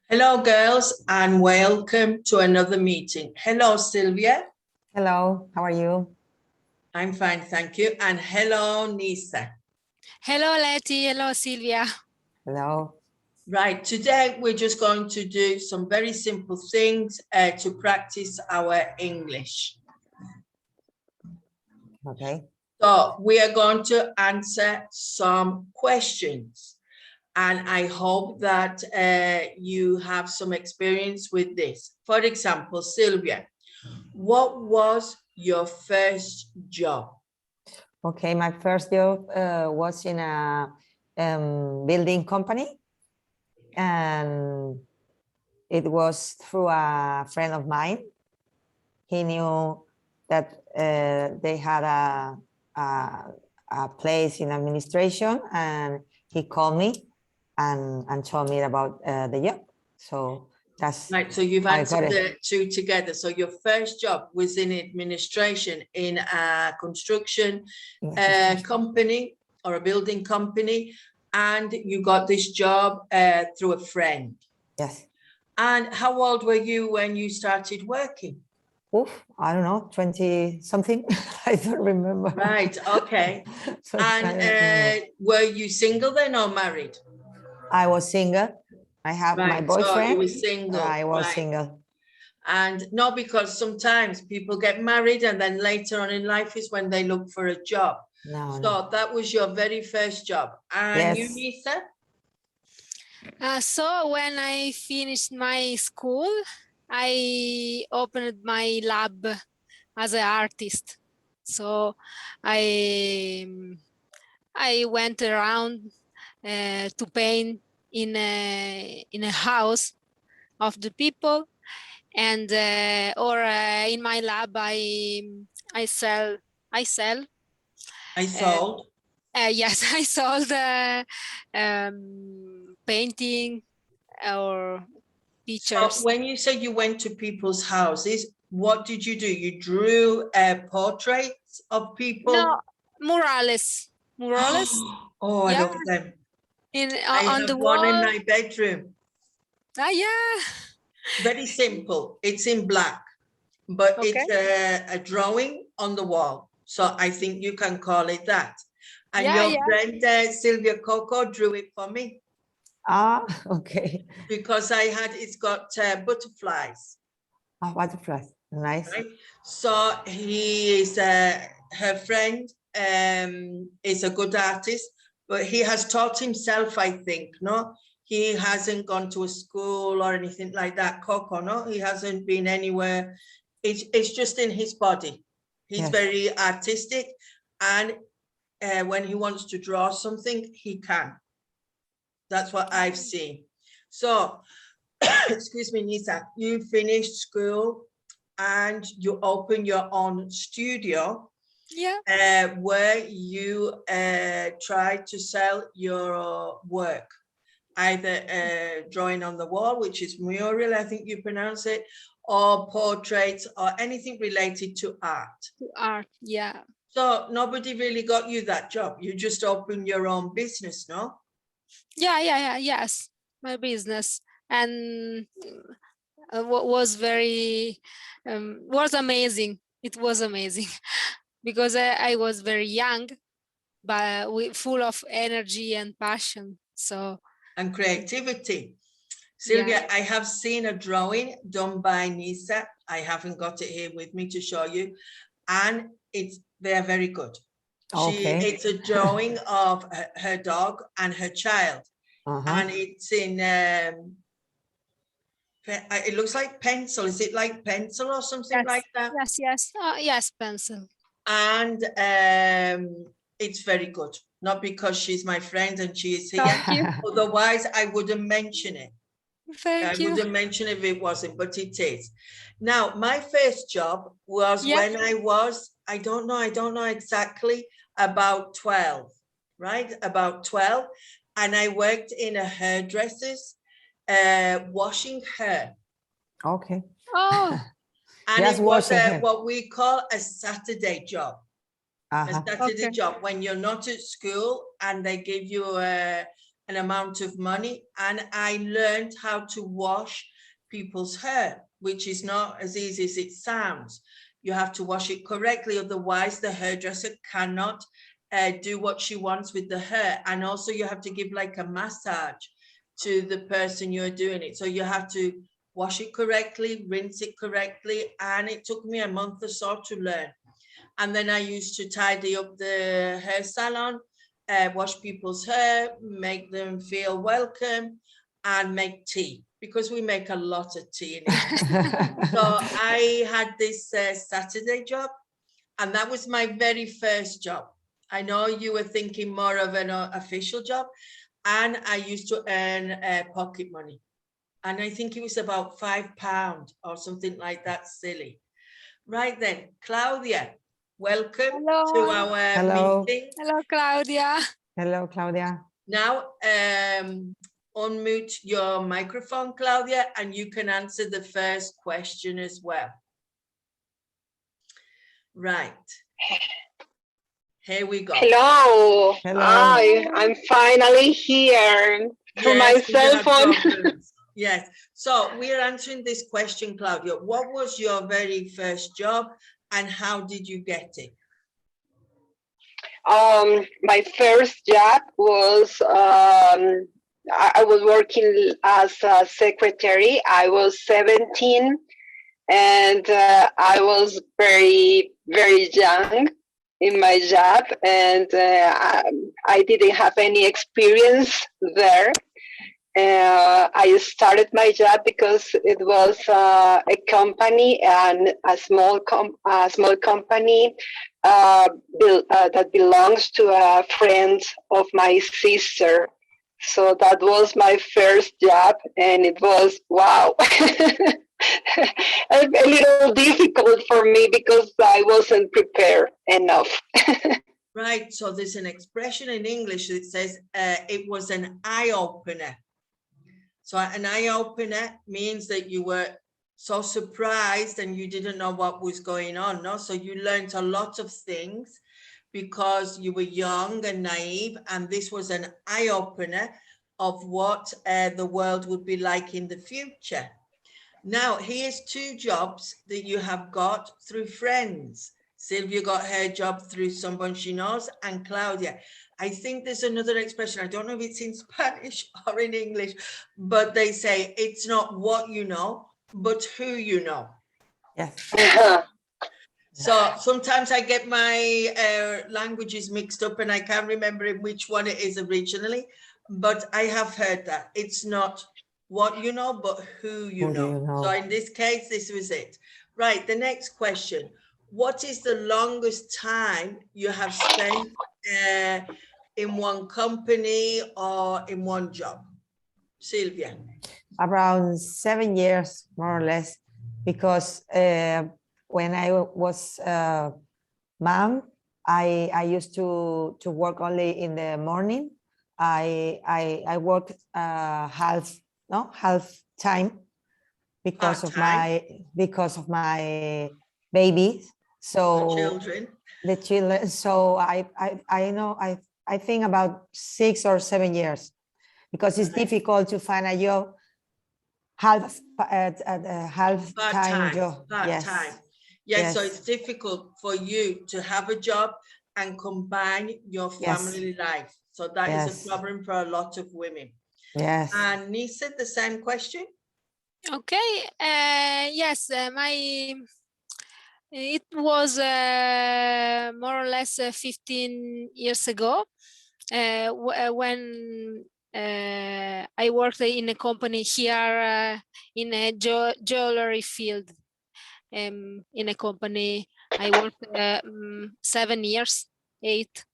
Hello, girls, and welcome to another meeting. Hello, Sylvia. Hello, how are you? I'm fine, thank you. And hello, Nisa. Hello, Letty. Hello, Sylvia. Hello. Right, today we're just going to do some very simple things to practice our English. Okay. So we are going to answer some questions. And I hope that you have some experience with this. For example, Sylvia, what was your first job? Okay, my first job was in a building company, and it was through a friend of mine. He knew that they had a place in administration, and he called me and told me about the job. So that's Right, so you've I got answered it. the two together. So your first job was in administration in a construction company or a building company, and you got this job through a friend. Yes. And how old were you when you started working? Oof, I don't know, 20 something. I don't remember. Right, okay. So I don't remember. And were you single then or married? I was single. I have my Right, so boyfriend. you were single. I was right. single. And not because sometimes people get married and then later on in life is when they look for a job. No, So no. that was your very first job. And you, Yes. Nisa? So when I finished my school, I opened my lab as an artist. So I went around to paint in a house of the people, and in my lab I sell. I sold. Yes, I sold painting or pictures. So when you say you went to people's houses, what did you do? You drew portraits of people? No, murales. Murales. Oh, I Yeah. love them. In I on have the one wall. in my bedroom. Yeah. Very simple. It's in black, but Okay. it's a drawing on the wall. So I think you can call it that. And Yeah, your yeah. friend Sylvia Coco drew it for me Ah, okay. because it's got butterflies. Ah, butterflies. Nice. Right? So he is her friend is a good artist, but he has taught himself, I think, no? He hasn't gone to a school or anything like that, Coco, no? He hasn't been anywhere. It's just in his body. He's Yes. very artistic, and when he wants to draw something, he can. That's what I've seen. So, excuse me, Nisa, you finished school and you open your own studio. Yeah. Where you try to sell your work, either drawing on the wall, which is mural, I think you pronounce it, or portraits or anything related to art. To art, yeah. So nobody really got you that job. You just opened your own business, no? Yes, my business. And what was very was amazing. It was amazing because I was very young, but full of energy and passion. So and creativity. Sylvia, yeah. I have seen a drawing done by Nisa. I haven't got it here with me to show you, and they're very good. Okay. It's a drawing of her dog and her child, and it's in it looks like pencil. Is it like pencil or something like that? Yes, pencil. And it's very good. Not because she's my friend and she is here. Thank you. Otherwise, I wouldn't mention it. Thank you. I wouldn't mention if it wasn't, but it is. Now, my first job was when I was, I don't know exactly, about 12, right? About 12. And I worked in a hairdresser's, washing hair. Okay. Oh. And Just it was washing what we call a Saturday job. A Uh-huh. Saturday job when you're not at school and they give you an amount of money, and I learned how to wash people's hair, which is not as easy as it sounds. You have to wash it correctly, otherwise the hairdresser cannot do what she wants with the hair. And also you have to give like a massage to the person you're doing it. So you have to wash it correctly, rinse it correctly, and it took me a month or so to learn. And then I used to tidy up the hair salon, wash people's hair, make them feel welcome, and make tea, because we make a lot of tea in it. So I had this Saturday job, and that was my very first job. I know you were thinking more of an official job, and I used to earn pocket money. And I think it was about £5 or something like that, silly. Right then, Claudia, welcome to Hello. our Hello. meeting. Hello, Claudia. Hello, Claudia. Now, unmute your microphone, Claudia, and you can answer the first question as well. Right. Here we go. Hello. Hello. I'm finally here through my we cell had phone. problems. Yes. So we're answering this question, Claudia. What was your very first job and how did you get it? My first job was I was working as a secretary. I was 17 and I was very, very young in my job, and I didn't have any experience there. I started my job because it was a company, and a small company that belongs to a friend of my sister. So that was my first job, and it was wow. A little difficult for me because I wasn't prepared enough. Right. So there's an expression in English that says it was an eye-opener. So an eye-opener means that you were so surprised and you didn't know what was going on, no? So you learned a lot of things because you were young and naive, and this was an eye-opener of what the world would be like in the future. Now, here's two jobs that you have got through friends. Sylvia got her job through someone she knows, and Claudia. I think there's another expression, I don't know if it's in Spanish or in English, but they say it's not what you know, but who you know. Yes. So sometimes I get my languages mixed up and I can't remember which one it is originally, but I have heard that. It's not what you know, but who you know. So in this case, this was it. Right, the next question. What is the longest time you have spent in one company or in one job? Sylvia. Around 7 years, more or less, because when I was mom, I used to work only in the morning. I worked half time because of my baby. So the children. So I know I think about 6 or 7 years, because it's difficult to find a job half time job. Yes, so it's difficult for you to have a job and combine your family life. So that is a problem for a lot of women. Yes. And Nisa, the same question. Okay. Yes, it was more or less 15 years ago when I worked in a company here in a jewelry field. In a company, I worked 7 years, 8.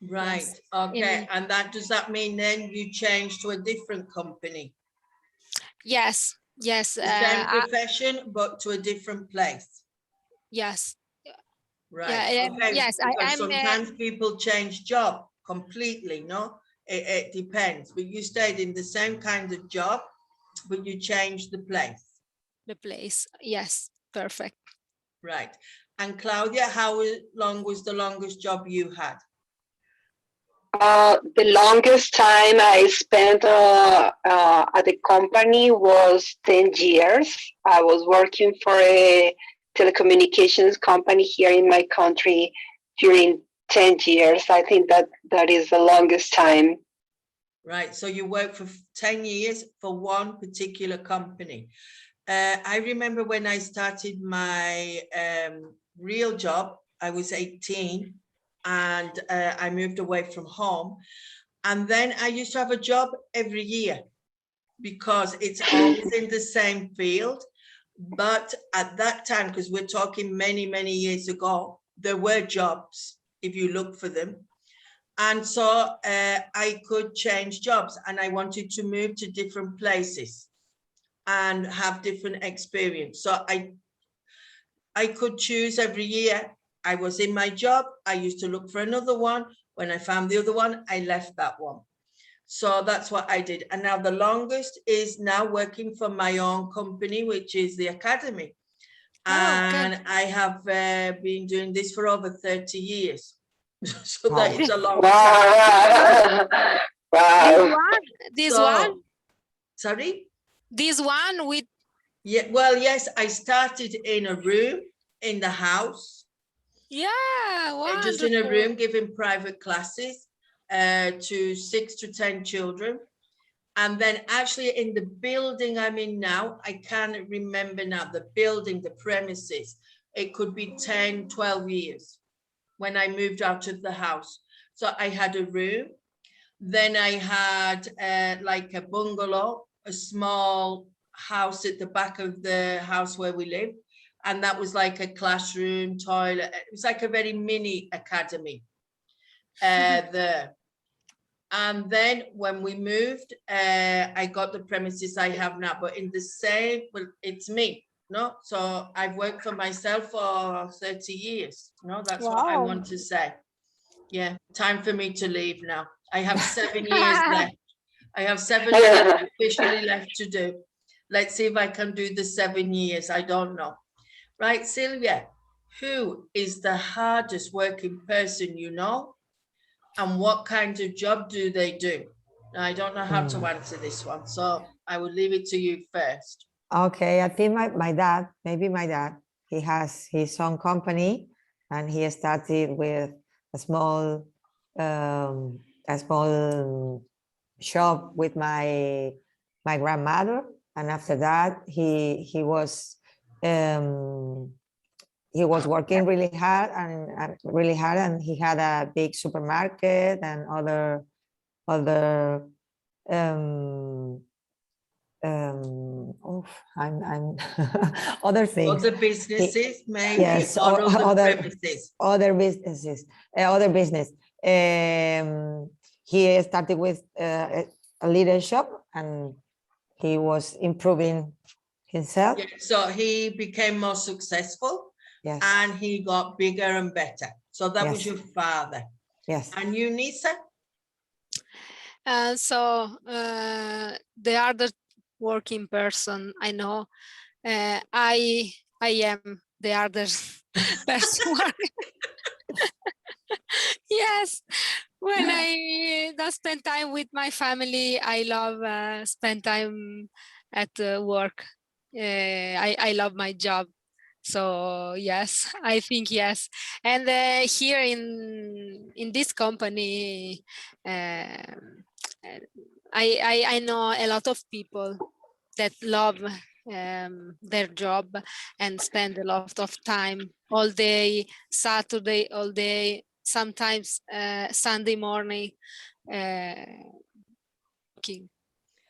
Right. Yes. Okay. And does that mean then you changed to a different company? Yes. Yes. The same profession, but to a different place. Yes. Right. Yeah, okay. Yes. Sometimes people change job completely. No, it depends. But you stayed in the same kind of job, but you changed the place. The place. Yes. Perfect. Right. And Claudia, how long was the longest job you had? The longest time I spent at the company was 10 years. I was working for a telecommunications company here in my country during 10 years. I think that is the longest time. Right, so you worked for 10 years for one particular company. I remember when I started my real job, I was 18 and I moved away from home. And then I used to have a job every year because it's always in the same field. But at that time, because we're talking many, many years ago, there were jobs if you look for them. And so I could change jobs and I wanted to move to different places and have different experience. So I could choose every year. I was in my job. I used to look for another one. When I found the other one, I left that one. So that's what I did. And now the longest is now working for my own company, which is the Academy. And okay. I have been doing this for over 30 years. So that is a long time. Wow. This one? Sorry? This one with... Yeah, well, yes, I started in a room in the house. Yeah, wonderful. Just in a room giving private classes to 6 to 10 children. And then actually in the building I'm in now, I can't remember now, the building, the premises, it could be 10, 12 years when I moved out of the house. So I had a room, then I had like a bungalow, a small house at the back of the house where we live. And that was like a classroom, toilet. It was like a very mini academy there. And then when we moved, I got the premises I have now, but in the same, well, it's me, no? So I've worked for myself for 30 years, no? That's what I want to say. Yeah, time for me to leave now. I have 7 years left. I have 7 years officially left to do. Let's see if I can do the 7 years. I don't know. Right, Sylvia, who is the hardest working person you know? And what kind of job do they do? Now, I don't know how to answer this one, so I will leave it to you first. Okay, I think my dad, maybe my dad, he has his own company and he started with a small shop with my grandmother, and after that he was working really hard and he had a big supermarket and other other things. Other businesses, maybe. Yes, or other businesses. Other businesses, other business. He started with a little shop and he was improving himself. Yeah, so he became more successful. Yes. And he got bigger and better. So that was your father. Yes. And you, Nisa? The other working person I know, I am the other person. Yes. When I don't spend time with my family, I love spend time at work. I love my job. So yes, I think yes. And here in this company, I know a lot of people that love their job and spend a lot of time all day, Saturday all day, sometimes Sunday morning working.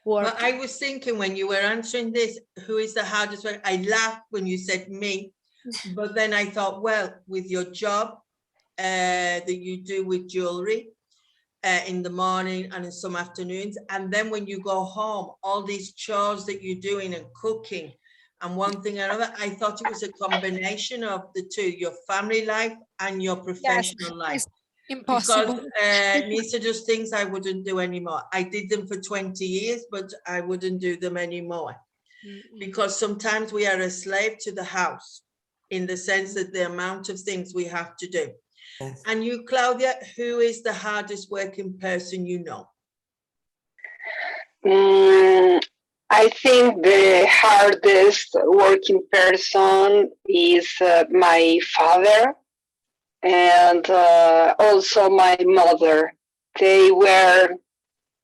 Well, I was thinking when you were answering this, who is the hardest worker? I laughed when you said me, but then I thought, well, with your job that you do with jewelry in the morning and in some afternoons, and then when you go home, all these chores that you're doing and cooking and one thing or another, I thought it was a combination of the two, your family life and your professional life. Impossible. Because Nisa does things I wouldn't do anymore. I did them for 20 years, but I wouldn't do them anymore. Because sometimes we are a slave to the house in the sense that the amount of things we have to do. Yes. And you, Claudia, who is the hardest working person you know? I think the hardest working person is my father and also my mother. They were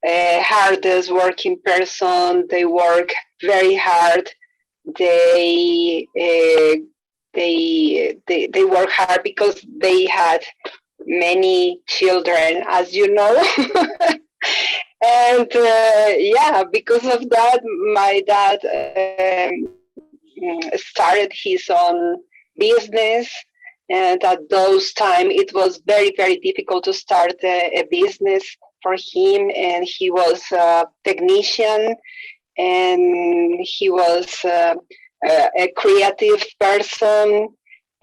hardest working person. They work very hard. They work hard because they had many children, as you know. And yeah, because of that, my dad started his own business. And at those time, it was very, very difficult to start a business for him. And he was a technician, and he was a creative person,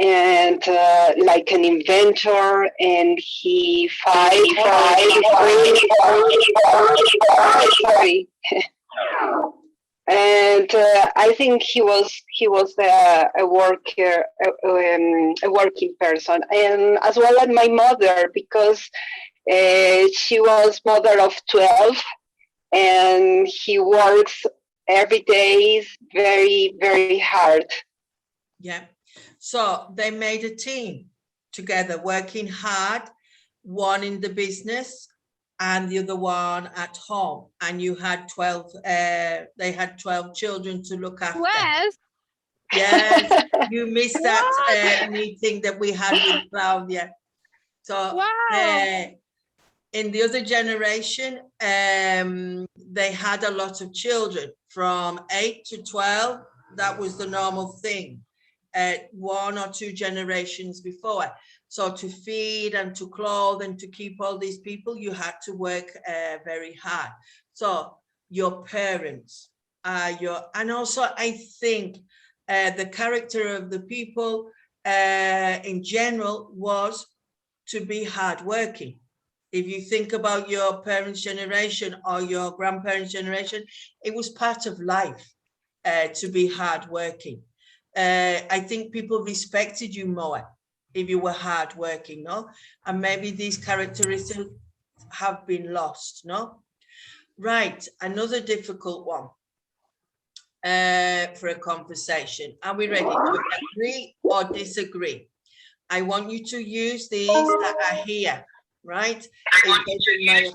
and like an inventor, and he and I think he was a working person, and as well as my mother, because she was mother of 12, and he works every day very, very hard. Yeah. So they made a team together, working hard, one in the business and the other one at home. And you had 12, they had 12 children to look after. Well, Yes, you missed that meeting that we had with Claudia. So wow. in the other generation, they had a lot of children from 8 to 12. That was the normal thing. 1 or 2 generations before. So to feed and to clothe and to keep all these people, you had to work very hard. So your parents, and also I think the character of the people in general was to be hardworking. If you think about your parents' generation or your grandparents' generation, it was part of life to be hardworking. I think people respected you more if you were hardworking, no? And maybe these characteristics have been lost, no? Right, another difficult one for a conversation. Are we ready to agree or disagree? I want you to use these that are here, right? In my opinion,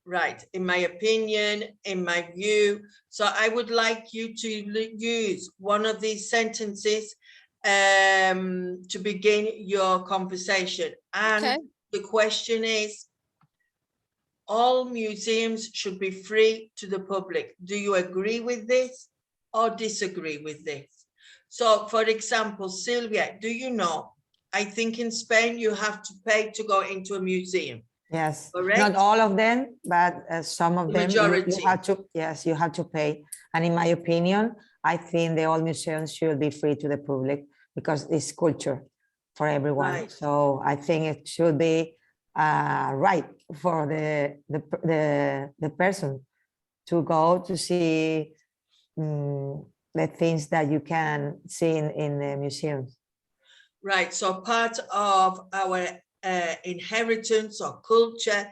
right, in my opinion, in my view. So I would like you to use one of these sentences to begin your conversation. And Okay. the question is, all museums should be free to the public. Do you agree with this or disagree with this? So for example, Sylvia, do you know, I think in Spain you have to pay to go into a museum. Yes, Correct? not all of them, but some of The them majority. you have to, yes, you have to pay. And in my opinion, I think the old museums should be free to the public because it's culture for everyone. Right. So I think it should be right for the person to go to see the things that you can see in the museums. Right, so part of our inheritance or culture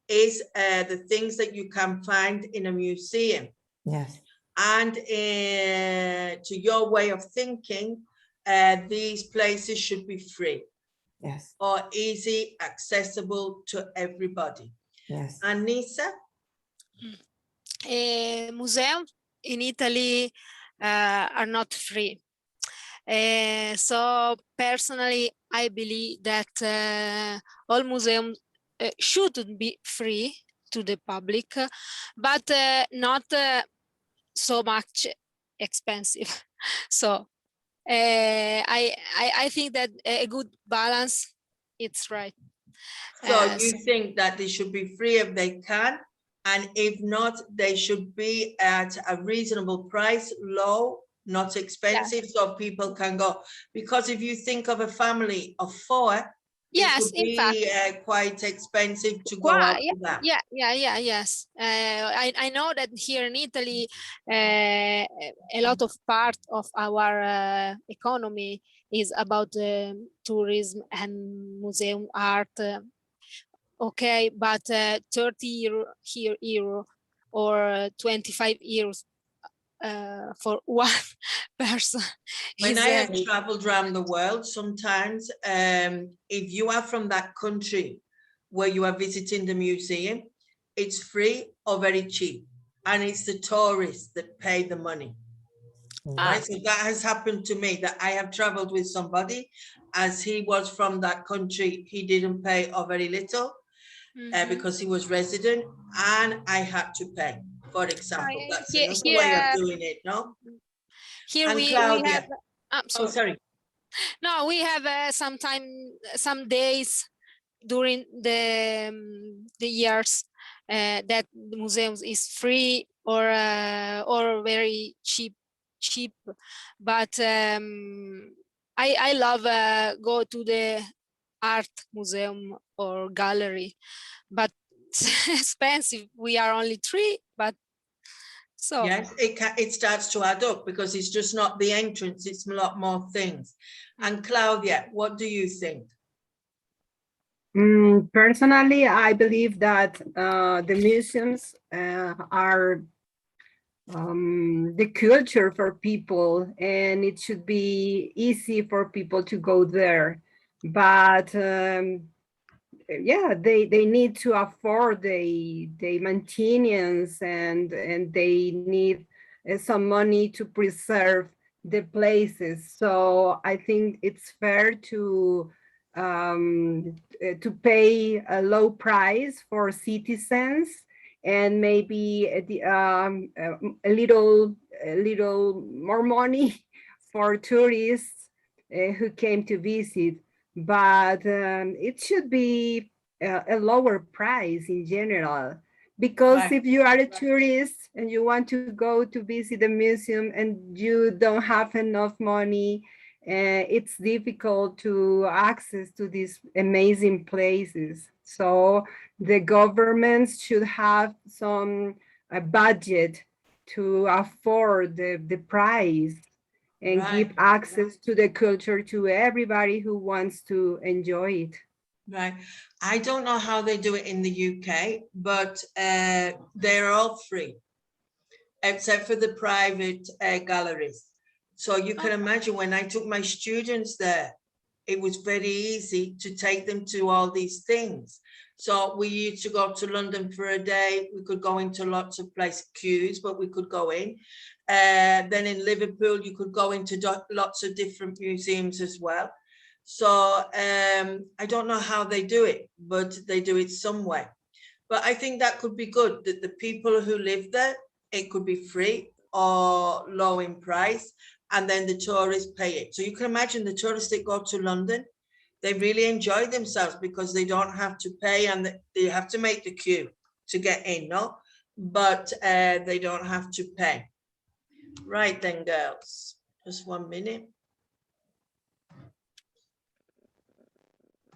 is the things that you can find in a museum. Yes. And to your way of thinking, these places should be free. Yes. Or easy, accessible to everybody. Yes. Anissa? Museums in Italy are not free. So personally, I believe that all museums should be free to the public, but not so much expensive. So I think that a good balance, it's right. So you think that they should be free if they can, and if not, they should be at a reasonable price, low, not expensive, so people can go. Because if you think of a family of 4, Yes, could in fact. be quite expensive to go out to that. Yes. I know that here in Italy, a lot of part of our economy is about tourism and museum art. Okay, but 30 euro or 25 euros for one person When is I have traveled around the world, sometimes if you are from that country where you are visiting the museum, it's free or very cheap. And it's the tourists that pay the money. Right? So that has happened to me, that I have traveled with somebody, as he was from that country, he didn't pay or very little because he was resident, and I had to pay, for example. That's another way of doing it, no? Here And we Claudia. have, I'm sorry. Oh, sorry. No, we have some days during the years that the museums is free or very cheap, but I love go to the art museum or gallery, but expensive. We are only 3, but so yes, it starts to add up because it's just not the entrance, it's a lot more things. And Claudia, what do you think? Personally, I believe that the museums are the culture for people, and it should be easy for people to go there. But yeah, they need to afford the maintenance, and they need some money to preserve the places. So I think it's fair to pay a low price for citizens, and maybe a little more money for tourists who came to visit. But it should be a lower price in general, because Right. if you are a tourist and you want to go to visit the museum and you don't have enough money, it's difficult to access to these amazing places. So the governments should have some budget to afford the price and Right. give access to the culture to everybody who wants to enjoy it. Right. I don't know how they do it in the UK, but they're all free, except for the private galleries. So you can imagine when I took my students there, it was very easy to take them to all these things. So we used to go to London for a day. We could go into lots of places, queues, but we could go in. Then in Liverpool, you could go into lots of different museums as well. So I don't know how they do it, but they do it some way. But I think that could be good, that the people who live there, it could be free or low in price, and then the tourists pay it. So you can imagine the tourists that go to London, they really enjoy themselves because they don't have to pay, and they have to make the queue to get in, no? But they don't have to pay. Right then, girls, just 1 minute.